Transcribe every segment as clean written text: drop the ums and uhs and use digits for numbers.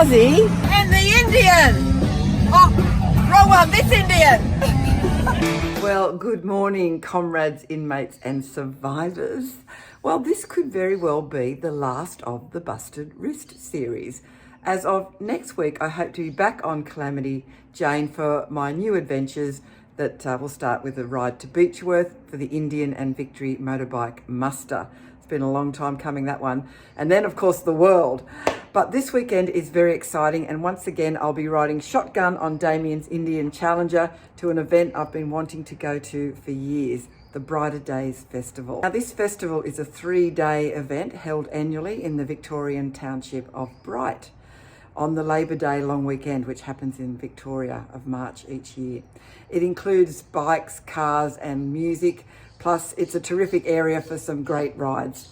Aussie and the Indian. Oh, wrong one, this Indian. Well, good morning, comrades, inmates and survivors. Well, this could very well be the last of the Busted Wrist series. As of next week, I hope to be back on Calamity Jane for my new adventures that will start with a ride to Beechworth for the Indian and Victory motorbike muster. It's been a long time coming, that one. And then, of course, the world. But this weekend is very exciting, and once again, I'll be riding shotgun on Damien's Indian Challenger to an event I've been wanting to go to for years, the Brighter Days Festival. Now, this festival is a 3-day event held annually in the Victorian township of Bright on the Labor Day long weekend, which happens in Victoria of March each year. It includes bikes, cars and music, plus it's a terrific area for some great rides.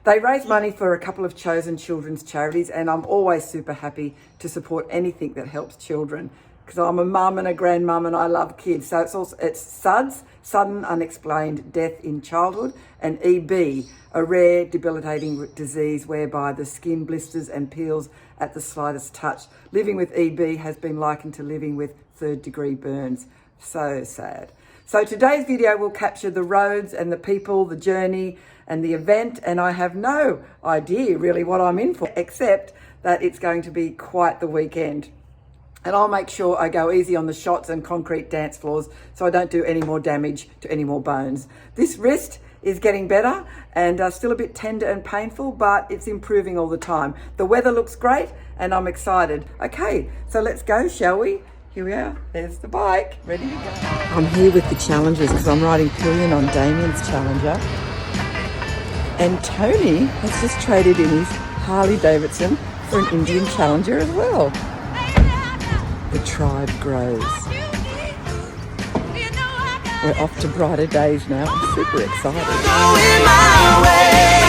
They raise money for a couple of chosen children's charities, and I'm always super happy to support anything that helps children, because I'm a mum and a grandmum and I love kids. So it's SUDS, Sudden Unexplained Death in Childhood, and EB, a rare debilitating disease whereby the skin blisters and peels at the slightest touch. Living with EB has been likened to living with third-degree burns. So sad. So today's video will capture the roads and the people, the journey and the event, and I have no idea really what I'm in for, except that it's going to be quite the weekend. And I'll make sure I go easy on the shots and concrete dance floors so I don't do any more damage to any more bones. This wrist is getting better and still a bit tender and painful, but it's improving all the time. The weather looks great and I'm excited. Okay, so let's go, shall we? Here we are, there's the bike, ready to go. I'm here with the challengers because I'm riding pillion on Damien's Challenger. And Tony has just traded in his Harley Davidson for an Indian Challenger as well. The tribe grows. We're off to brighter days now. I'm super excited. Going my way.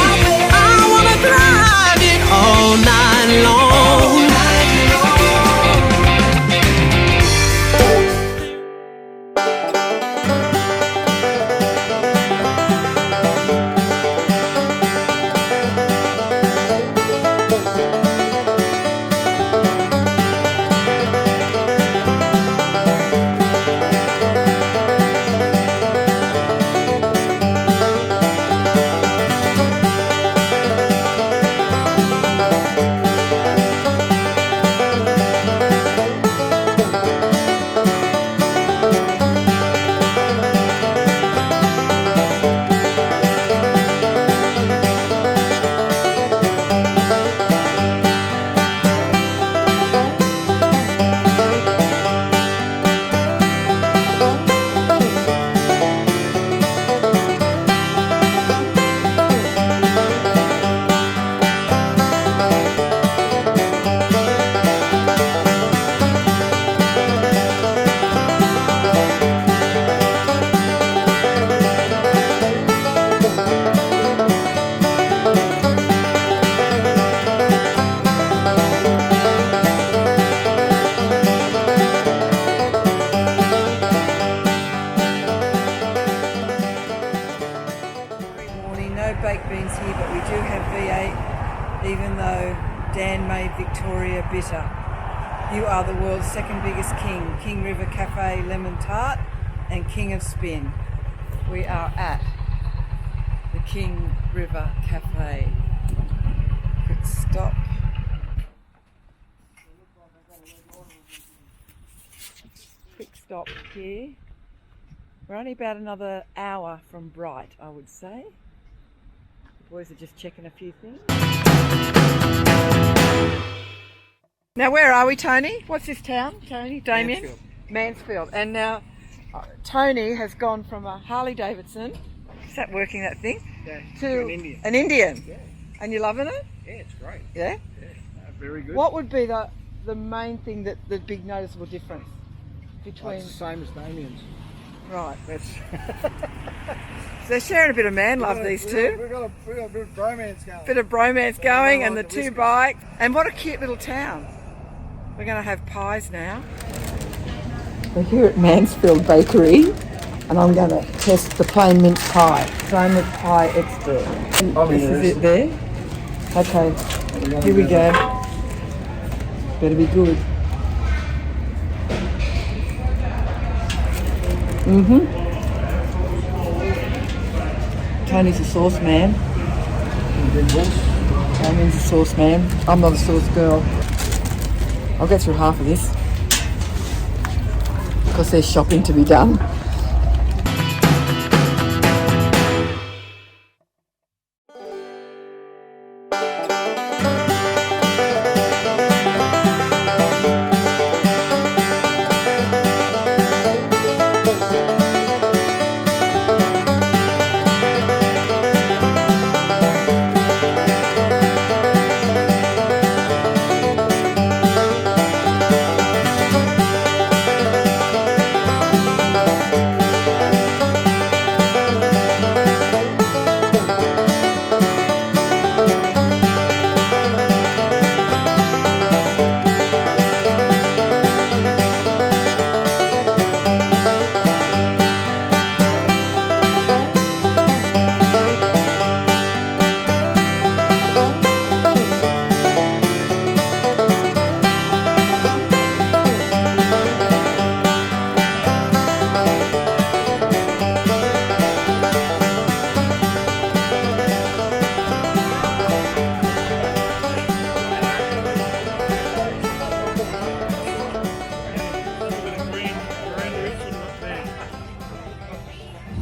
I wanna drive it all night long. Baked beans here, but we do have V8, even though Dan made Victoria bitter. You are the world's second biggest king, King River Cafe Lemon Tart and King of Spin. We are at the King River Cafe. Quick stop. Quick stop here. We're only about another hour from Bright, I would say. Boys are just checking a few things. Now, where are we, Tony? What's this town, Tony? Damien? Mansfield. Mansfield. And now Tony has gone from a Harley Davidson, is that working, that thing? Yeah, to an Indian. An Indian? Yeah. And you loving it? Yeah, it's great. Yeah? Yeah, very good. What would be the main thing, that the big noticeable difference between... It's the same as Damien's. Right. That's... So they're sharing a bit of man love, these two. We've got a bit of bromance going. Bit of bromance going, and the the two whiskers. bikes. And what a cute little town. We're going to have pies now. We're here at Mansfield Bakery, and I'm going to test the plain mince pie. Plain mince pie expert. This is it there. Okay, here we go. Better be good. Tony's a sauce man. Tony's a sauce man. I'm not a sauce girl. I'll get through half of this because there's shopping to be done.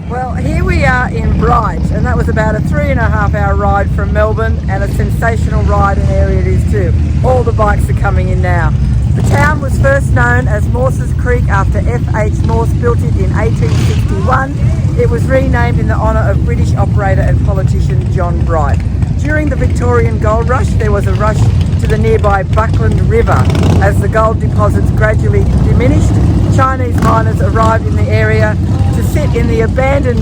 Well, here we are in Bright, and that was about a 3.5 hour ride from Melbourne, and a sensational ride and area it is too. All the bikes are coming in now. The town was first known as Morse's Creek after F.H. Morse built it in 1861. It was renamed in the honour of British operator and politician John Bright. During the Victorian gold rush, there was a rush to the nearby Buckland River. As the gold deposits gradually diminished, Chinese miners arrived in the area to sit in the abandoned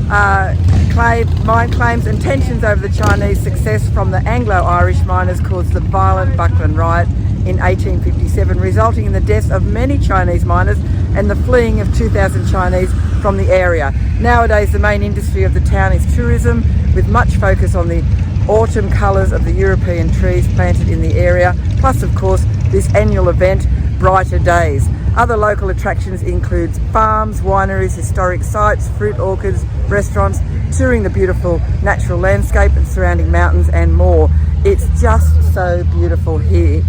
mine claims, and tensions over the Chinese success from the Anglo-Irish miners caused the violent Buckland riot in 1857, resulting in the deaths of many Chinese miners and the fleeing of 2,000 Chinese from the area. Nowadays, the main industry of the town is tourism, with much focus on the autumn colours of the European trees planted in the area, plus of course this annual event, Brighter Days. Other local attractions include farms, wineries, historic sites, fruit orchards, restaurants, touring the beautiful natural landscape and surrounding mountains and more. It's just so beautiful here.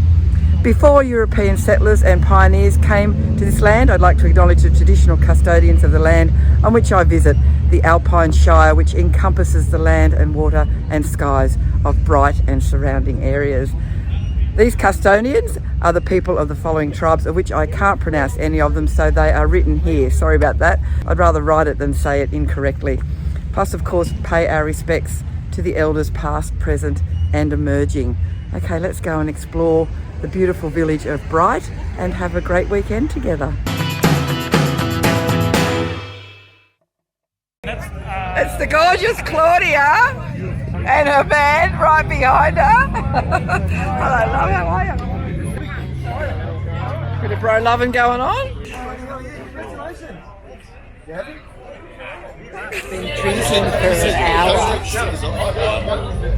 Before European settlers and pioneers came to this land, I'd like to acknowledge the traditional custodians of the land on which I visit, the Alpine Shire, which encompasses the land and water and skies of Bright and surrounding areas. These custodians are the people of the following tribes, of which I can't pronounce any of them, so they are written here. Sorry about that. I'd rather write it than say it incorrectly. Plus, of course, pay our respects to the elders past, present and emerging. Okay, let's go and explore the beautiful village of Bright and have a great weekend together. It's the gorgeous Claudia and her band right behind her. Hello, love, how are you? Bit of bro loving going on. Been drinking for an hour.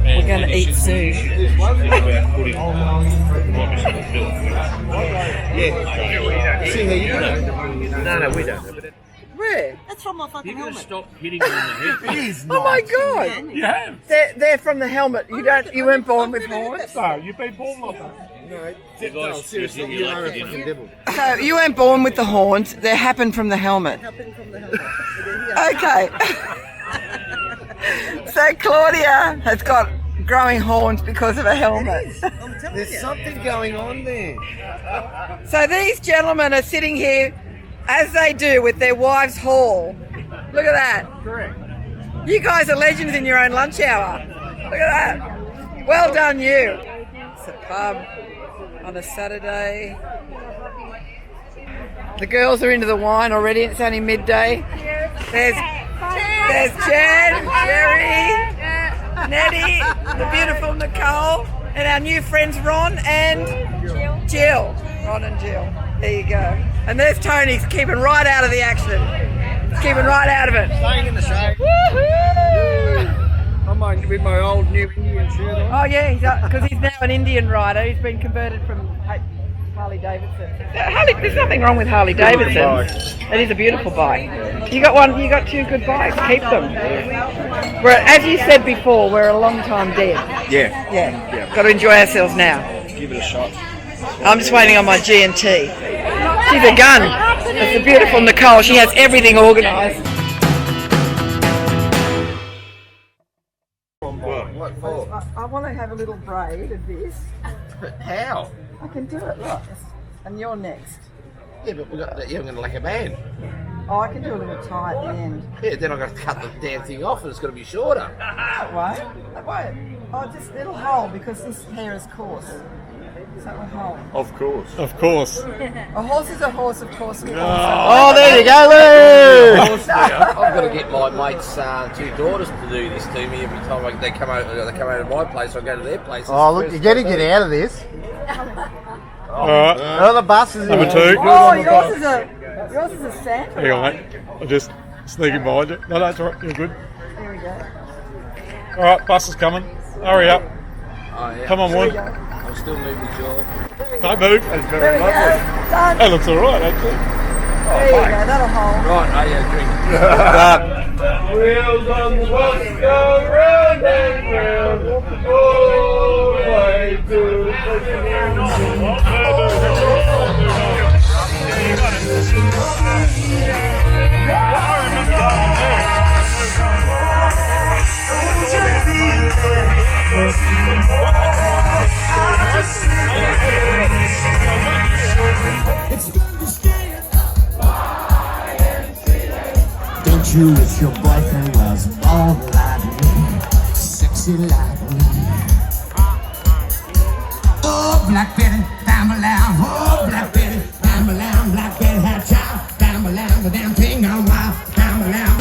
We're going to eat soon. No, we don't. Where? That's from my fucking helmet. Stop hitting me in the head. Oh my God! You have. They're from the helmet. You weren't born with horns. No, you've been born like that. No, seriously, you are a fucking devil. So you weren't born with the horns. They happened from the helmet. Okay. So Claudia has got growing horns because of a helmet. There's something going on there. So these gentlemen are sitting here, as they do, with their wives' haul. Look at that. Correct. You guys are legends in your own lunch hour. Look at that. Well done, you. It's a pub on a Saturday. The girls are into the wine already. It's only midday. There's Jan, Jerry, Nettie, the beautiful Nicole, and our new friends Ron and Jill. Ron and Jill. There you go. And there's Tony keeping right out of the action. He's keeping right out of it. Staying in the shade. Woohoo! I'm with my old new Indian shirt on. Oh yeah, because he's now an Indian rider. He's been converted from Harley Davidson. There's nothing wrong with Harley Davidson. It is a beautiful bike. You got two good bikes. Keep them. As you said before, we're a long time dead. Yeah. Got to enjoy ourselves now. Give it a shot. I'm just waiting on my G&T. She's a gun. It's the beautiful Nicole. She has everything organised. What for? I want to have a little braid of this. How? I can do it, look. And you're next. Yeah, but we got you're gonna like a band. Oh, I can do a little tie at the end. Yeah, then I've got to cut the damn thing off and it's gonna be shorter. That won't. That won't. Oh, it'll hold because this hair is coarse. So it will hold. Of course. Of course. A horse is a horse, of course. Oh, there you go, Lou! I've got to get my mate's two daughters to do this to me every time they come over to my place. I go to their place. Oh, look, you're going to get out of this. Alright. Oh, the bus is Number two. Oh, yours is a sample. Hang on, mate. I'm just sneaking behind you. No, that's alright. You're good. There we go. Alright, bus is coming. Hurry up. Oh, yeah. Come on, There we one. go. I'm still moving jaw. Don't move. There we go. Done. That looks alright, actually. There you go. That'll hold. Right, oh yeah, drink. Done. Wheels on the bus go round and round, all the way to Don't you wish your boyfriend was born like me, sexy like me? Oh, Black Betty, bam-a-lam. Oh, Black Betty, bam-a-lam. Black Betty had a child, bam-a-lam. The damn thing gone wild, bam-a-lam.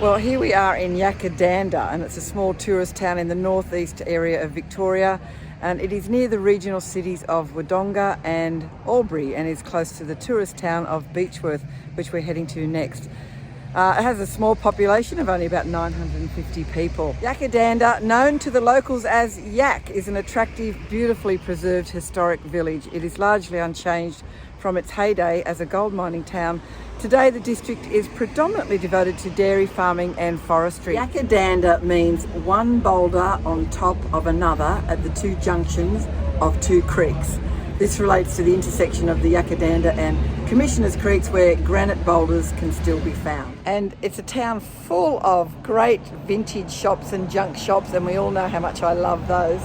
Well, here we are in Yackandandah, and it's a small tourist town in the northeast area of Victoria, and it is near the regional cities of Wodonga and Albury, and is close to the tourist town of Beechworth, which we're heading to next. It has a small population of only about 950 people. Yackandandah, known to the locals as Yak, is an attractive, beautifully preserved historic village. It is largely unchanged from its heyday as a gold mining town. Today the district is predominantly devoted to dairy farming and forestry. Yackandandah means one boulder on top of another at the two junctions of two creeks. This relates to the intersection of the Yackandandah and Commissioners Creeks, where granite boulders can still be found. And it's a town full of great vintage shops and junk shops, and we all know how much I love those.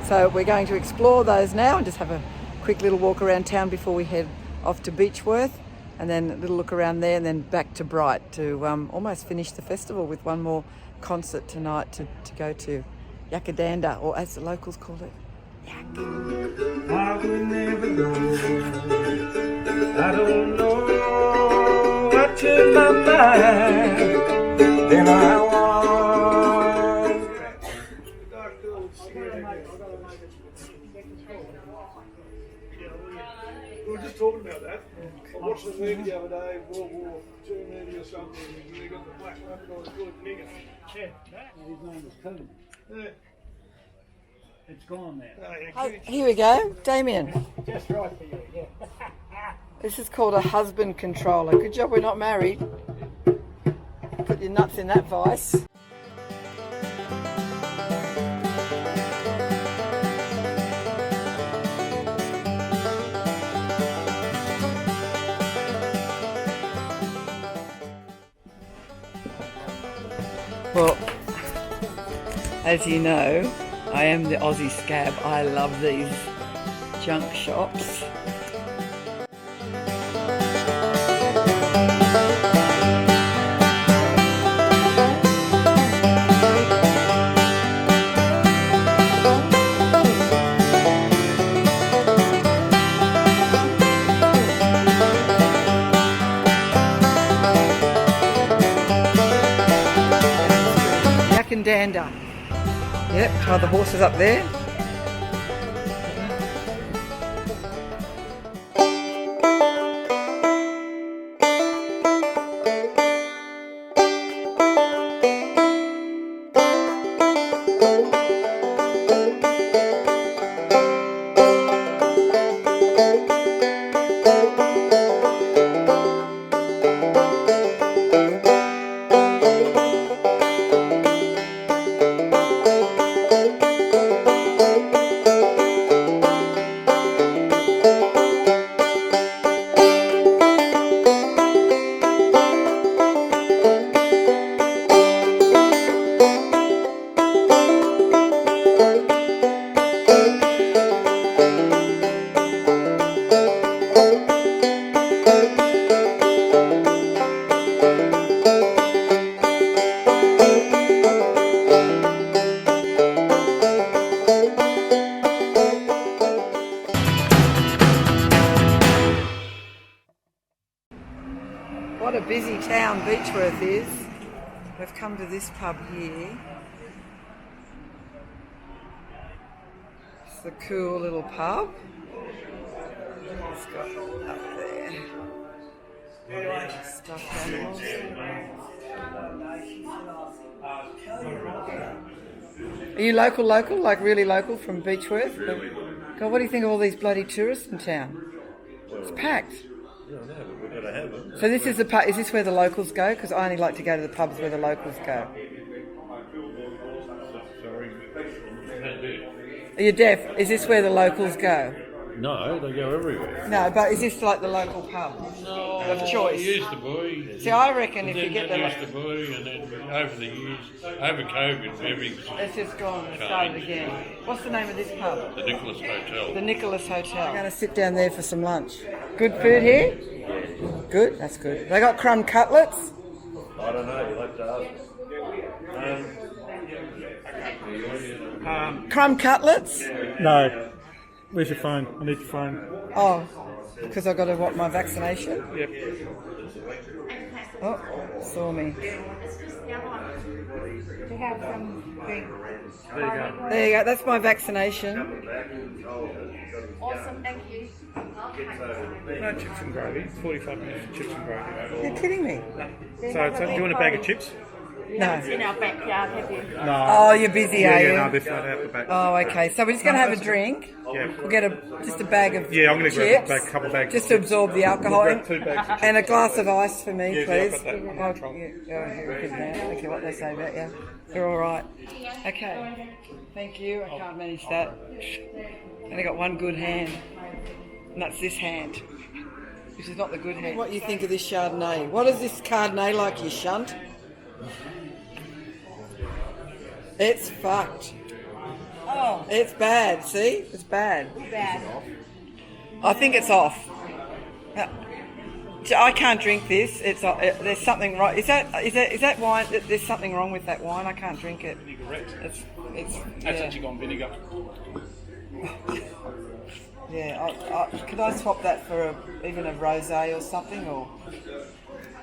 So we're going to explore those now and just have a quick little walk around town before we head off to Beechworth, and then a little look around there, and then back to Bright to almost finish the festival with one more concert tonight to go to Yackandandah, or as the locals call it, Yak. I will never go. I don't know what to my mind. Then I was. We were just talking about that. I watched the movie the other day, World War II movie or something, and they got the black rabbit on good nigger. Yeah, that his name was Coon. Yeah. It's gone now. Oh, yeah, Oh, here we go, Damien. Just right for you, yeah. This is called a husband controller. Good job we're not married. Put your nuts in that vice. Well, as you know, I am the Aussie scab. I love these junk shops. Yackandandah. Yep, try the horses up there. town Beechworth is. We've come to this pub here. It's a cool little pub. It's got up there stuffed animals. Are you local, like really local from Beechworth? God, what do you think of all these bloody tourists in town? It's packed. So this is the pub. Is this where the locals go? Because I only like to go to the pubs where the locals go. Are you deaf? Is this where the locals go? No, they go everywhere. No, but is this like the local pub of choice? It used to be. See, I reckon if you get the... It used to be, and then over the years, over COVID, everything's It's just gone and started again. What's the name of this pub? the Nicholas Hotel. The Nicholas Hotel. I'm going to sit down there for some lunch. Good food here? Good? That's good. They got crumb cutlets? I don't know, you'll have to ask. Crumb cutlets? No. Where's your phone? I need your phone. Oh, because I got to what, my vaccination? Yep. Oh, saw me. To have some drink. There you go. That's my vaccination. Awesome, thank you. No chips and gravy. 45 minutes for chips and gravy. You're kidding me? So do you want a bag of chips? No. In our backyard, have you? No. Oh, you're busy, are you? no, they're flat out the back. Oh, okay. So we're just going to have a drink. Yeah. We'll get just a bag of Yeah, I'm going to chips, grab a couple of bags. just to absorb the alcohol, Grab 2 bags of chips. and a glass of ice for me, Yeah, please. I've got that. Oh, you're good man. Okay, what they say about you. You're all right. Okay. Thank you. I can't manage that. Only got one good hand, and that's this hand, which is not the good hand. What do you think of this Chardonnay? What is this Chardonnay like, you shunt? It's fucked. Oh, It's bad. See, it's bad. bad. I think it's off. I can't drink this. It's there's something wrong. Is that wine? There's something wrong with that wine. I can't drink it. It's That's actually gone vinegar. Yeah. Could I swap that for even a rosé or something? Or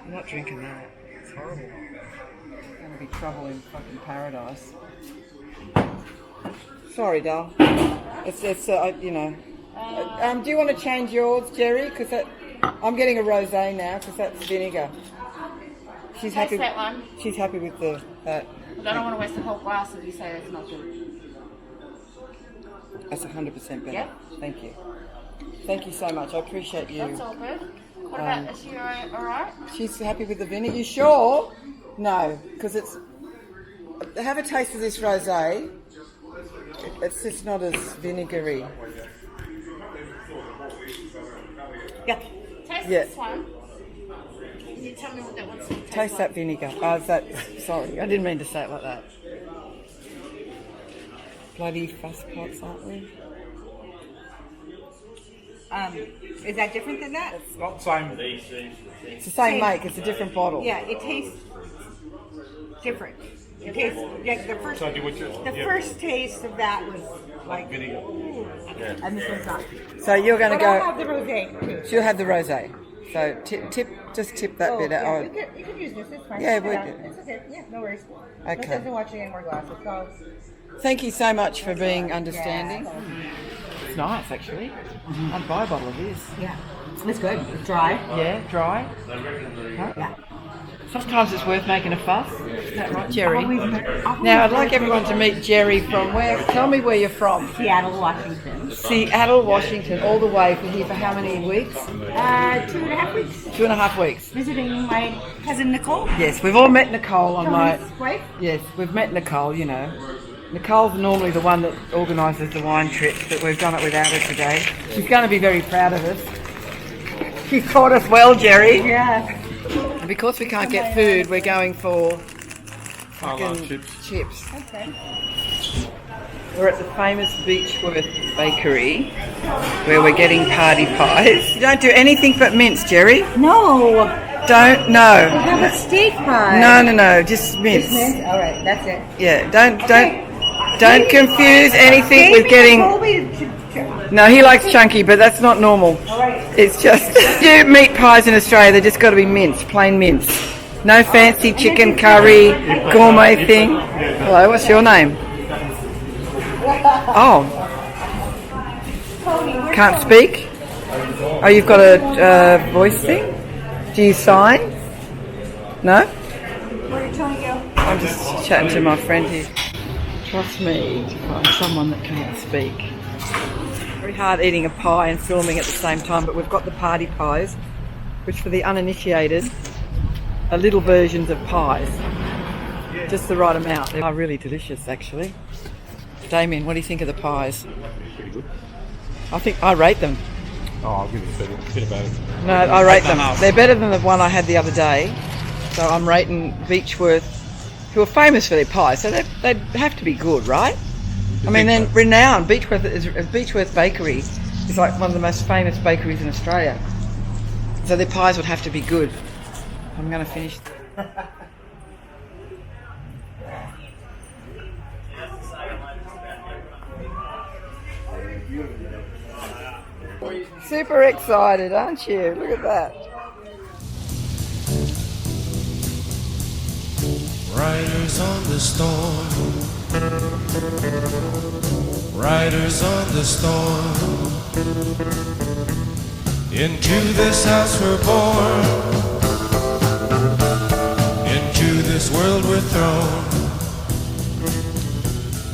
I'm not drinking that. It's horrible. It's going to be trouble in fucking paradise. Sorry, doll. It's you know. Do you want to change yours, Jerry? Because I'm getting a rosé now because that's vinegar. She's Taste happy. that one. She's happy with that. I don't want to waste the whole glass if you say it's not good. That's 100% better. Yeah. Thank you. Thank you so much. I appreciate you. That's all good. What about, is she alright? She's happy with the vinegar. You sure? No, because it's. Have a taste of this rosé. It's just not as vinegary. Yeah. Taste Yeah. this one. Can you tell me what that one's tastes Taste that vinegar. Sorry, I didn't mean to say it like that. Bloody fuss pots, aren't we? Is that different than that? It's not the same. It's the same make. It's a different bottle. Yeah, it tastes different. It tastes like the first. So do what you- The yeah. first taste of that was like Vinegar. and this one's not. So you're going to But I'll go. have the rosé too. She'll have the rosé. So just tip that bit yeah, out. you can use this. It's fine. Yeah, we do. It's okay. Yeah, no worries. Okay. This doesn't watch any more glasses. So Thank you so much for being understanding. It's nice, actually. I'd buy a bottle of this. yeah, it's good. It's dry. Yeah, dry. Yeah. Sometimes it's worth making a fuss. Is that right, Jerry? Always Now, I'd like everyone to meet Jerry from where? Tell me where you're from. Seattle, Washington. Seattle, Washington, all the way from here for how many weeks? 2.5 weeks. 2.5 weeks. Visiting my cousin Nicole. Yes, we've all met Nicole on my... Tony's wife. Yes, we've met Nicole, you know. Nicole's normally the one that organises the wine trips, but we've done it without her today. She's going to be very proud of us. She's taught us well, Jerry. Yeah. And because we can't get food, we're going for I love fucking chips. chips. Okay. We're at the famous Beechworth bakery where we're getting party pies. You don't do anything but mince, Jerry. No. Don't, no. Have a steak pie. No, just mince. All right, that's it. Yeah, don't confuse anything with getting... told me to No, he likes chunky, but that's not normal. It's just... do meat pies in Australia, they've just got to be minced, plain mince. No fancy chicken curry gourmet thing. Hello, what's your name? Oh. Can't speak? Oh, you've got a voice thing? Do you sign? No? Where are you trying to go? I'm just chatting to my friend here. Trust me to find someone that can't speak. Very hard eating a pie and filming at the same time, but we've got the party pies, which for the uninitiated are little versions of pies. Just the right amount. They are really delicious, actually. Damien, what do you think of the pies? Pretty good. I think I rate them. Oh, I'll give it a bit of both. No, I rate them. They're better than the one I had the other day. So I'm rating Beechworth, who are famous for their pies, so they'd have to be good, right? I mean, they're renowned. Beechworth Bakery is like one of the most famous bakeries in Australia. So their pies would have to be good. I'm going to finish. Super excited, aren't you? Look at that. Riders on the storm. Riders on the storm. Into this house we're born. Into this world we're thrown.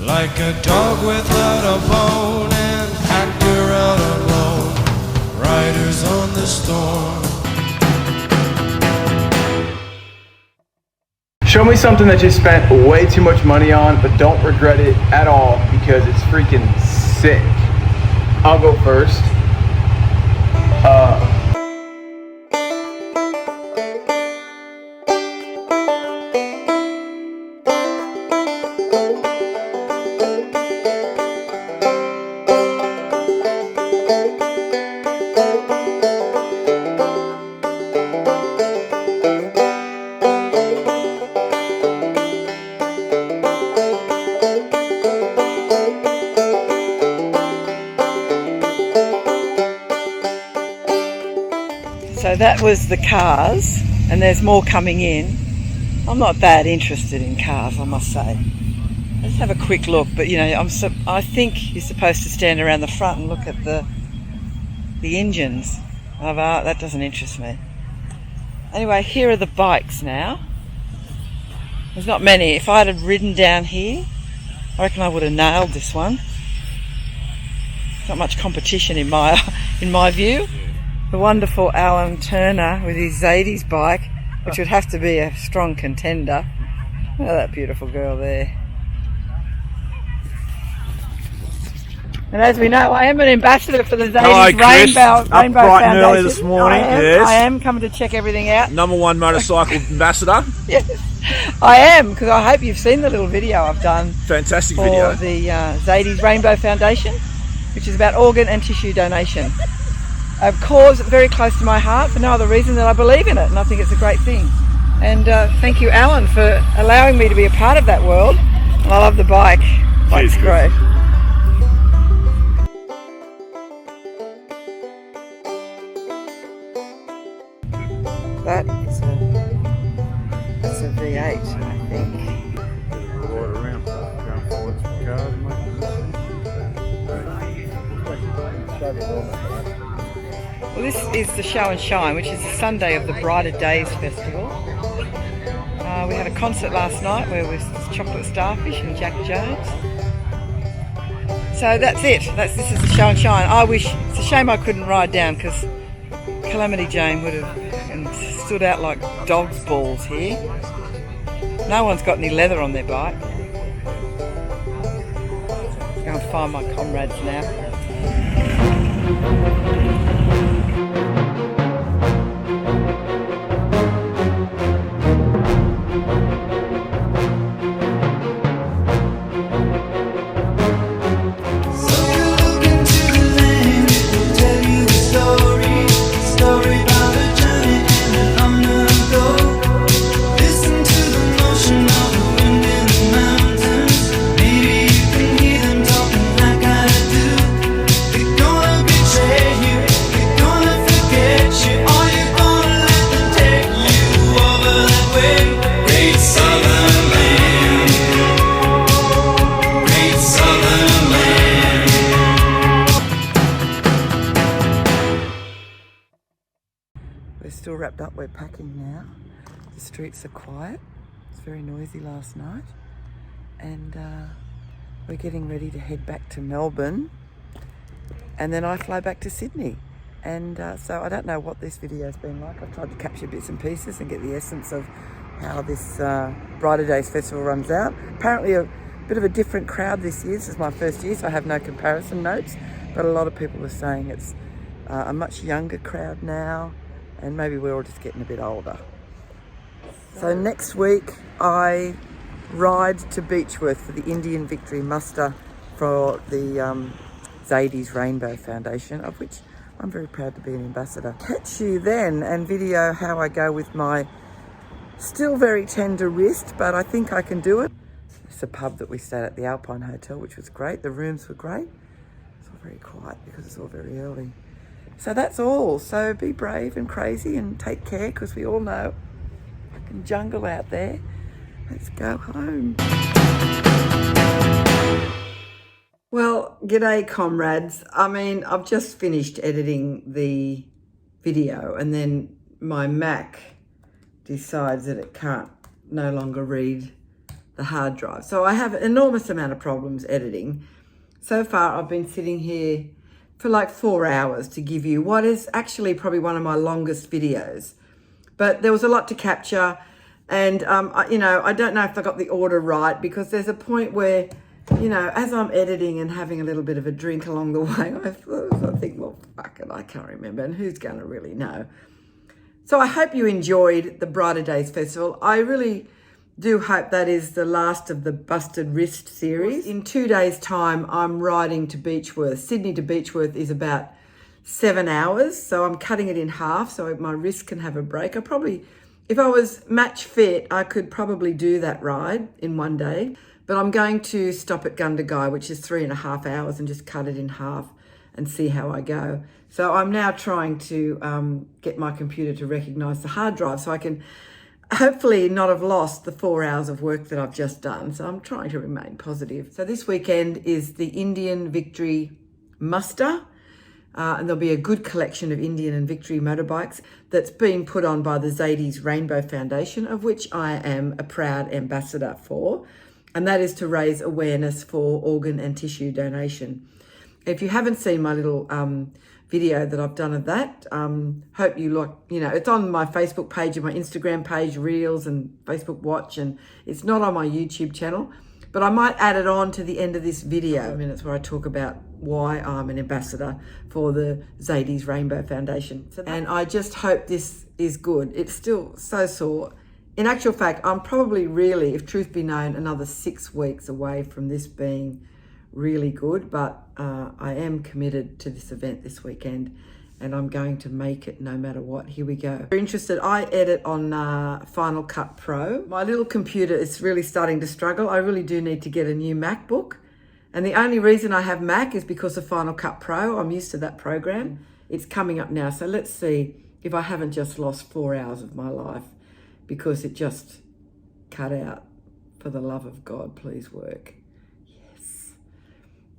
Like a dog without a bone, an actor out alone. Riders on the storm. Show me something that you spent way too much money on, but don't regret it at all because it's freaking sick. I'll go first. So that was the cars, and there's more coming in. I'm not that interested in cars, I must say. Let's have a quick look, but you know, I think you're supposed to stand around the front and look at the engines. That doesn't interest me. Anyway, here are the bikes now. There's not many. If I had ridden down here, I reckon I would have nailed this one. There's not much competition in my view. The wonderful Alan Turner with his Zadie's bike, which would have to be a strong contender. Look at that beautiful girl there. And as we know, I am an ambassador for the Zadie's Rainbow bright Foundation. and early this morning. Yes. I am coming to check everything out. #1 motorcycle ambassador. Yes, I am, because I hope you've seen the little video I've done. Fantastic for video. the Zadie's Rainbow Foundation, which is about organ and tissue donation. A cause very close to my heart for no other reason than I believe in it, and I think it's a great thing. And thank you, Alan, for allowing me to be a part of that world. And I love the bike. Bike's great. That's a V8, I think. Well, this is the Show and Shine, which is the Sunday of the Brighter Days Festival. We had a concert last night where it was Chocolate Starfish and Jack Jones. So that's it. This is the Show and Shine. It's a shame I couldn't ride down because Calamity Jane would have stood out like dog's balls here. No one's got any leather on their bike. Go and find my comrades now. Gonna betray you, you're gonna forget wrapped up. We're packing now. The streets are quiet. It's very noisy last night. And we're getting ready to head back to Melbourne. And then I fly back to Sydney. And so I don't know what this video's been like. I've tried to capture bits and pieces and get the essence of how this Brighter Days Festival runs out. Apparently a bit of a different crowd this year. This is my first year, so I have no comparison notes. But a lot of people are saying it's a much younger crowd now, and maybe we're all just getting a bit older. So next week I ride to Beechworth for the Indian Victory Muster for the Zadie's Rainbow Foundation, of which I'm very proud to be an ambassador. Catch you then and video how I go with my still very tender wrist, but I think I can do it. It's a pub that we stayed at, the Alpine Hotel, which was great. The rooms were great. It's all very quiet because it's all very early. So that's all. So be brave and crazy and take care, because we all know fucking jungle out there. Let's go home. Well, g'day comrades. I mean, I've just finished editing the video and then my Mac decides that it can't no longer read the hard drive. So I have an enormous amount of problems editing. So far, I've been sitting here for like 4 hours to give you what is actually probably one of my longest videos. But there was a lot to capture. And, you know, I don't know if I got the order right, because there's a point where, you know, as I'm editing and having a little bit of a drink along the way, I think, well, fuck it, I can't remember, and who's going to really know? So I hope you enjoyed the Brighter Days Festival. I really do hope that is the last of the Busted Wrist series. In 2 days' time, I'm riding to Beechworth. Sydney to Beechworth is about 7 hours, so I'm cutting it in half so my wrist can have a break. I probably, if I was match fit, I could probably do that ride in 1 day. But I'm going to stop at Yackandandah, which is 3.5 hours, and just cut it in half and see how I go. So I'm now trying to get my computer to recognise the hard drive so I can hopefully not have lost the 4 hours of work that I've just done. So I'm trying to remain positive. So this weekend is the Indian Victory Muster. And there'll be a good collection of Indian and Victory motorbikes that's being put on by the Zadie's Rainbow Foundation, of which I am a proud ambassador for. And that is to raise awareness for organ and tissue donation. If you haven't seen my little video that I've done of that, hope you like, you know, it's on my Facebook page and my Instagram page, Reels and Facebook Watch, and it's not on my YouTube channel, but I might add it on to the end of this video, minutes where I talk about why I'm an ambassador for the Zadie's Rainbow Foundation. And I just hope this is good. It's still so sore. In actual fact, I'm probably really, if truth be known, another 6 weeks away from this being really good, but I am committed to this event this weekend and I'm going to make it no matter what. Here we go. If you're interested, I edit on Final Cut Pro. My little computer is really starting to struggle. I really do need to get a new MacBook. And the only reason I have Mac is because of Final Cut Pro. I'm used to that program. It's coming up now. So let's see if I haven't just lost 4 hours of my life because it just cut out. For the love of God, please work. Yes.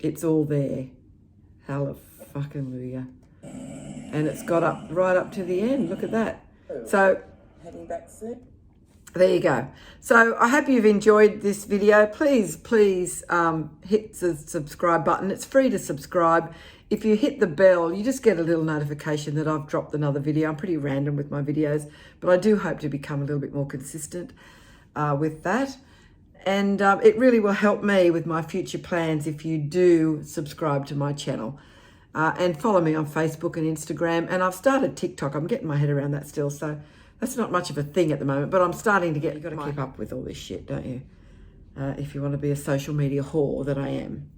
It's all there. Hallelujah. And it's got up right up to the end. Look at that. So, heading back soon. There you go. So I hope you've enjoyed this video. Please hit the subscribe button. It's free to subscribe. If you hit the bell, you just get a little notification that I've dropped another video. I'm pretty random with my videos, but I do hope to become a little bit more consistent with that. And it really will help me with my future plans if you do subscribe to my channel. And follow me on Facebook and Instagram. And I've started TikTok. I'm getting my head around that still, so that's not much of a thing at the moment, but I'm starting to get, you've got to keep up with all this shit, don't you? If you want to be a social media whore that I am.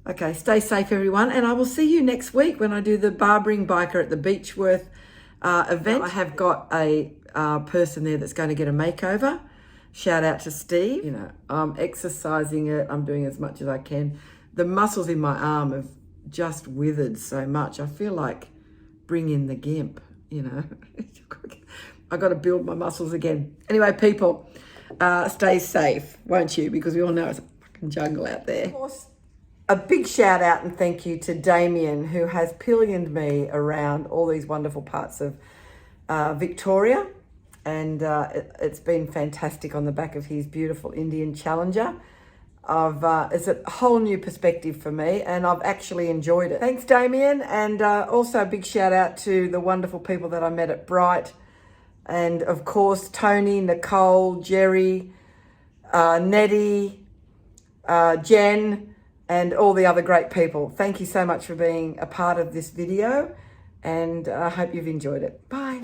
Okay, stay safe, everyone, and I will see you next week when I do the barbering biker at the Beechworth event. I have got a person there that's going to get a makeover. Shout out to Steve. You know, I'm exercising it. I'm doing as much as I can. The muscles in my arm have just withered so much. I feel like bring in the gimp, you know. I got to build my muscles again. Anyway, people, stay safe, won't you? Because we all know it's a fucking jungle out there. Of course, a big shout out and thank you to Damien, who has pillioned me around all these wonderful parts of Victoria, and it's been fantastic on the back of his beautiful Indian Challenger. It's a whole new perspective for me, and I've actually enjoyed it. Thanks, Damien, and also a big shout out to the wonderful people that I met at Bright, and of course Tony, Nicole, Jerry, Nettie, Jen, and all the other great people. Thank you so much for being a part of this video, and I hope you've enjoyed it. Bye.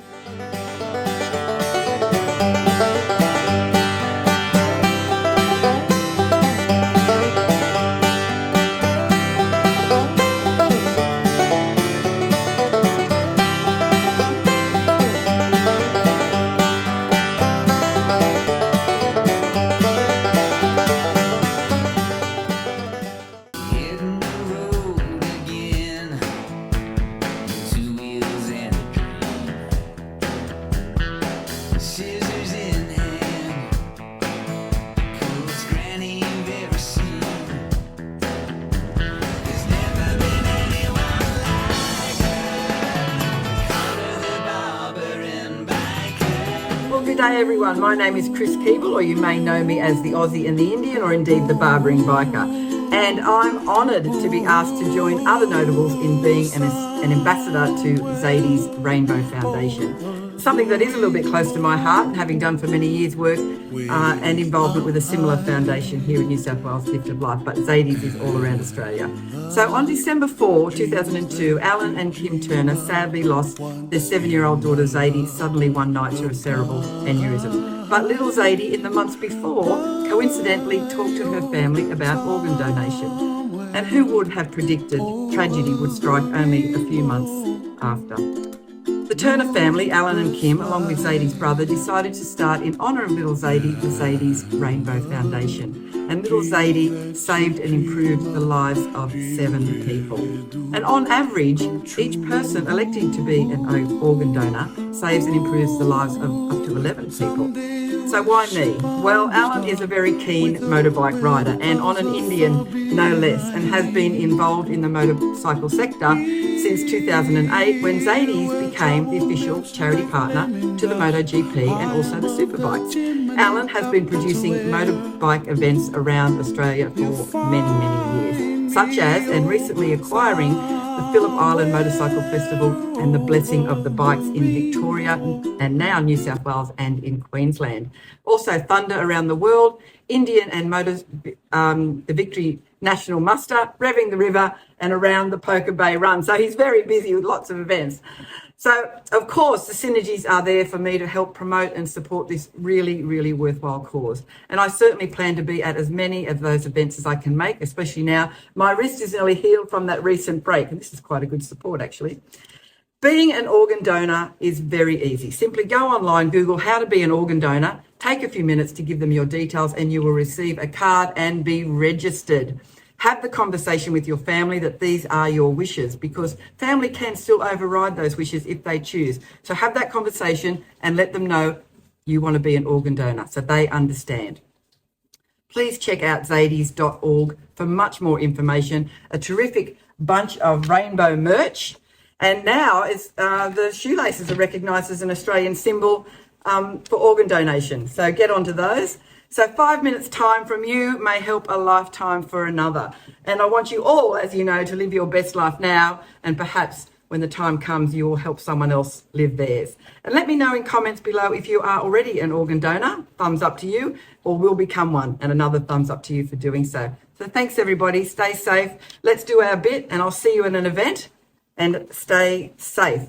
Good day everyone, my name is Chris Keeble, or you may know me as the Aussie and the Indian, or indeed the Barbering Biker, and I'm honoured to be asked to join other notables in being an ambassador to Zadie's Rainbow Foundation, something that is a little bit close to my heart, having done for many years work and involvement with a similar foundation here in New South Wales, Gift of Life, but Zadie's is all around Australia. So on December 4, 2002, Alan and Kim Turner sadly lost their 7-year-old daughter Zadie suddenly one night to a cerebral aneurysm. But little Zadie, in the months before, coincidentally talked to her family about organ donation. And who would have predicted tragedy would strike only a few months after? The Turner family, Alan and Kim, along with Zadie's brother, decided to start, in honour of little Zadie, the Zadie's Rainbow Foundation. And little Zadie saved and improved the lives of 7 people. And on average, each person electing to be an organ donor saves and improves the lives of up to 11 people. So why me? Well, Alan is a very keen motorbike rider, and on an Indian no less, and has been involved in the motorcycle sector since 2008, when Zadie's became the official charity partner to the MotoGP and also the Superbikes. Alan has been producing motorbike events around Australia for many, many years, such as, and recently acquiring, the Phillip Island Motorcycle Festival and the Blessing of the Bikes in Victoria and now New South Wales and in Queensland. Also Thunder Around the World, Indian and the Victory National Muster, Revving the River, and around the Poker Bay Run. So he's very busy with lots of events. So, of course, the synergies are there for me to help promote and support this really, really worthwhile cause. And I certainly plan to be at as many of those events as I can make, especially now. My wrist is nearly healed from that recent break, and this is quite a good support, actually. Being an organ donor is very easy. Simply go online, Google how to be an organ donor, take a few minutes to give them your details, and you will receive a card and be registered. Have the conversation with your family that these are your wishes, because family can still override those wishes if they choose. So have that conversation and let them know you want to be an organ donor so they understand. Please check out zadies.org for much more information, a terrific bunch of rainbow merch. And now the shoelaces are recognised as an Australian symbol for organ donation. So get onto those. So 5 minutes time from you may help a lifetime for another. And I want you all, as you know, to live your best life now, and perhaps when the time comes, you will help someone else live theirs. And let me know in comments below if you are already an organ donor, thumbs up to you, or will become one, and another thumbs up to you for doing so. So thanks everybody, stay safe, let's do our bit, and I'll see you in an event, and stay safe.